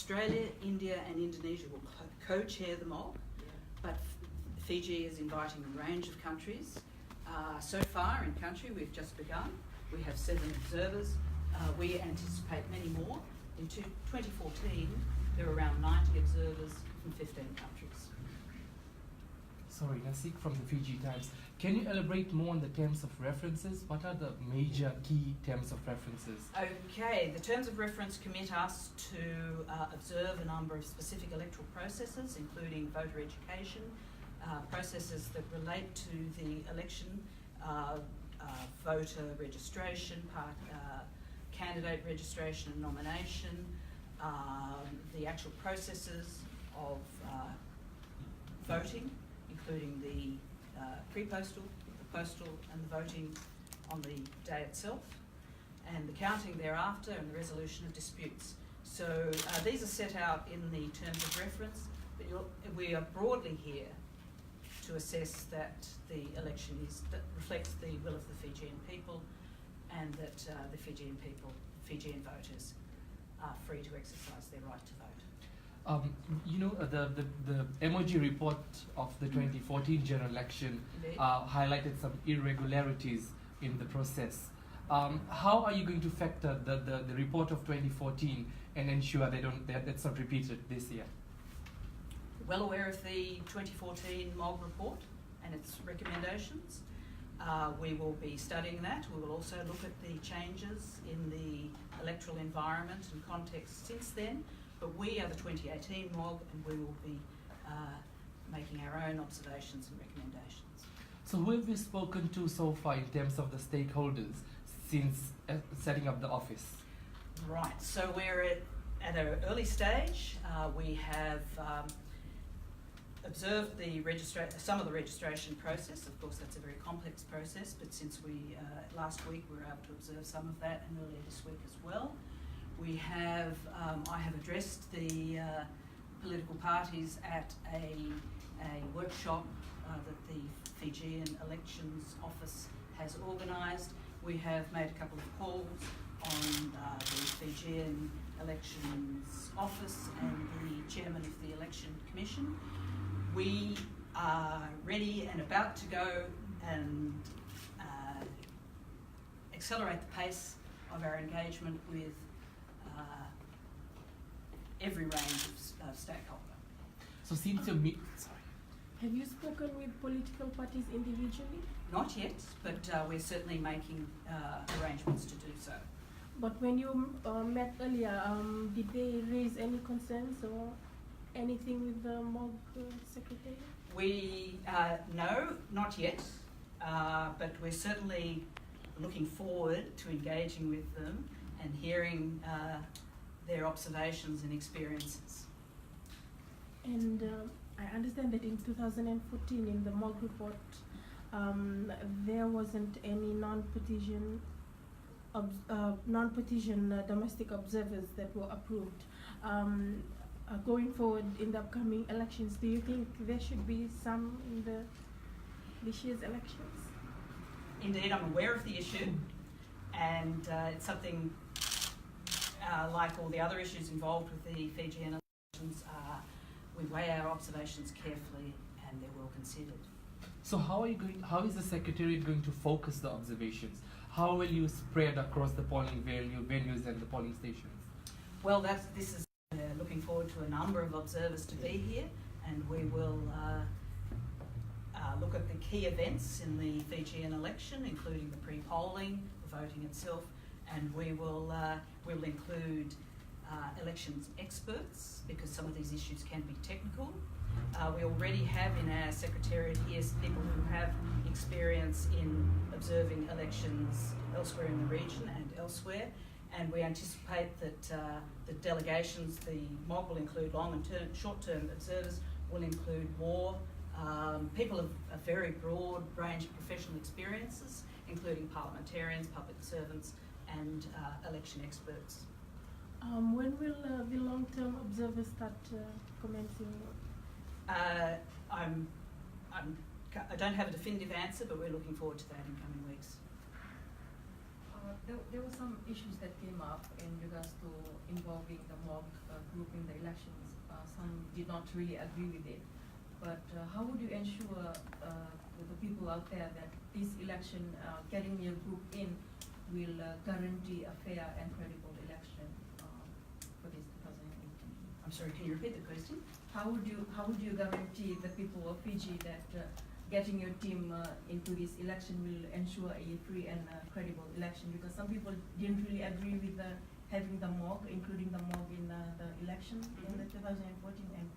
Australia, India and Indonesia will co-chair the MOG, but Fiji is inviting a range of countries. So far in country we've just begun. We have 7 observers. We anticipate many more. In 2014 there were around 90 observers from 15 countries. Sorry, Nasik from the Fiji Times. Can you elaborate more on the terms of references? What are the major key terms of references? Okay, the terms of reference commit us to observe a number of specific electoral processes, including voter education, processes that relate to the election, voter registration, candidate registration and nomination, the actual processes of voting, including the pre-postal, the postal and the voting on the day itself, and the counting thereafter and the resolution of disputes. So these are set out in the terms of reference, but we are broadly here to assess that the election reflects the will of the Fijian people, and that the Fijian voters are free to exercise their right to vote. The MOG report of the 2014 general election highlighted some irregularities in the process. How are you going to factor the report of 2014 and ensure that's not repeated this year? Well aware of the 2014 MOG report and its recommendations. We will be studying that. We will also look at the changes in the electoral environment and context since then. But we are the 2018 MOG, and we will be making our own observations and recommendations. So who have you spoken to so far in terms of the stakeholders since setting up the office? Right, so we're at an early stage. We have observed some of the registration process. Of course, that's a very complex process, but since last week we were able to observe some of that, and earlier this week as well. We have, I have addressed the political parties at a workshop that the Fijian Elections Office has organised. We have made a couple of calls on the Fijian Elections Office and the Chairman of the Election Commission. We are ready and about to go and accelerate the pace of our engagement with every range of stakeholder. So since you have you spoken with political parties individually? Not yet, but we're certainly making arrangements to do so. But when you met earlier, did they raise any concerns or anything with the MOG secretary? No, not yet, but we're certainly looking forward to engaging with them and hearing their observations and experiences. And I understand that in 2014 in the MOG report there wasn't any non-petition domestic observers that were approved. Going forward in the upcoming elections, do you think there should be some in this year's elections? Indeed, I'm aware of the issue, and it's something like all the other issues involved with the Fijian elections. We weigh our observations carefully, and they're well considered. So how is the Secretariat going to focus the observations? How will you spread across the polling venues and the polling stations? Well, this is looking forward to a number of observers to be here, and we will look at the key events in the Fijian election, including the pre-polling, the voting itself, and we will include elections experts, because some of these issues can be technical. We already have in our Secretariat here people who have experience in observing elections elsewhere in the region and elsewhere, and we anticipate that the delegations, the MOG will include long and short-term observers, will include more people of a very broad range of professional experiences, including parliamentarians, public servants and election experts. When will the long-term observers start commencing? I don't have a definitive answer, but we're looking forward to that in coming weeks. There were some issues that came up in regards to involving the mob group in the elections. Some did not really agree with it. But how would you ensure with the people out there that this election, getting your group in, will guarantee a fair and credible election for this 2018? I'm sorry, can you repeat the question? How would you guarantee the people of Fiji that getting your team into this election will ensure a free and credible election? Because some people didn't really agree with having the mob, including the mob in the election in the 2014 and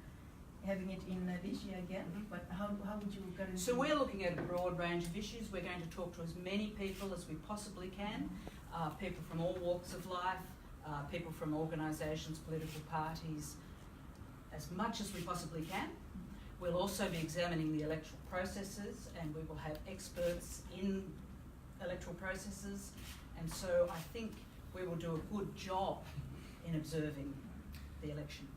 having it in this year again. But how would you guarantee? So we're looking at a broad range of issues. We're going to talk to as many people as we possibly can, people from all walks of life, people from organisations, political parties, as much as we possibly can. We'll also be examining the electoral processes, and we will have experts in electoral processes, and so I think we will do a good job in observing the election.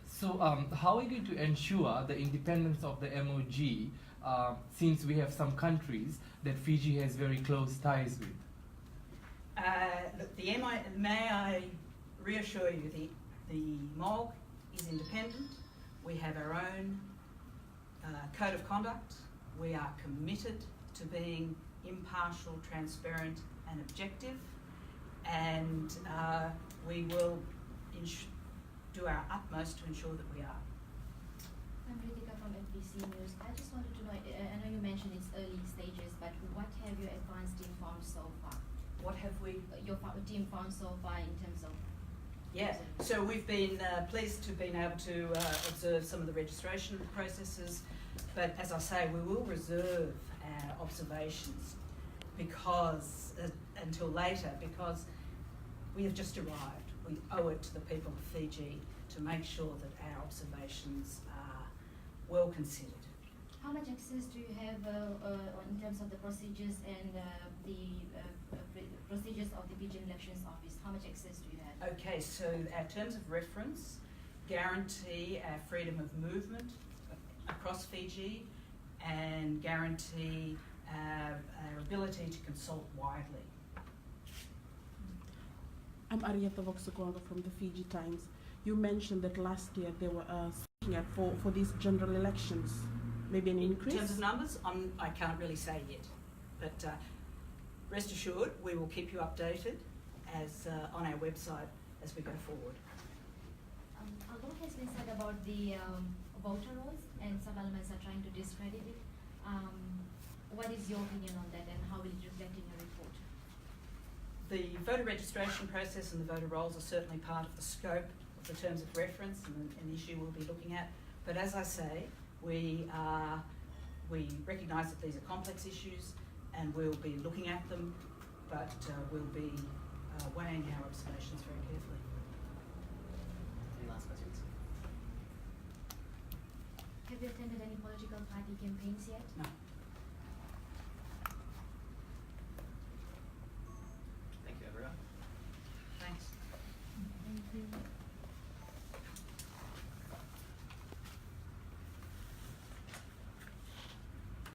So how are you going to ensure the independence of the MOG since we have some countries that Fiji has very close ties with? Look, may I reassure you, the MOG is independent. We have our own code of conduct. We are committed to being impartial, transparent and objective, and we will do our utmost to ensure that we are. I'm Ritika from FBC News. I just wanted to know, I know you mentioned it's early stages, but what have your advanced team found so far? What have we? Your team found so far in terms of? Yeah, so we've been pleased to have been able to observe some of the registration processes, but as I say, we will reserve our observations because until later, because we have just arrived. We owe it to the people of Fiji to make sure that our observations are well considered. How much access do you have in terms of the procedures and procedures of the Fijian Elections Office? How much access do you have? Okay, so our terms of reference guarantee our freedom of movement across Fiji and guarantee our ability to consult widely. I'm Arietta Voxagonga from the Fiji Times. You mentioned that last year they were seeking out for these general elections, maybe an increase? In terms of numbers, I can't really say yet, but rest assured we will keep you updated as on our website as we go forward. A lot has been said about the voter rolls, and some elements are trying to discredit it. What is your opinion on that, and how will it reflect in your report? The voter registration process and the voter rolls are certainly part of the scope of the terms of reference and an issue we'll be looking at. But as I say, we recognise that these are complex issues and we'll be looking at them, but we'll be weighing our observations very carefully. Any last questions? Have you attended any political party campaigns yet? No.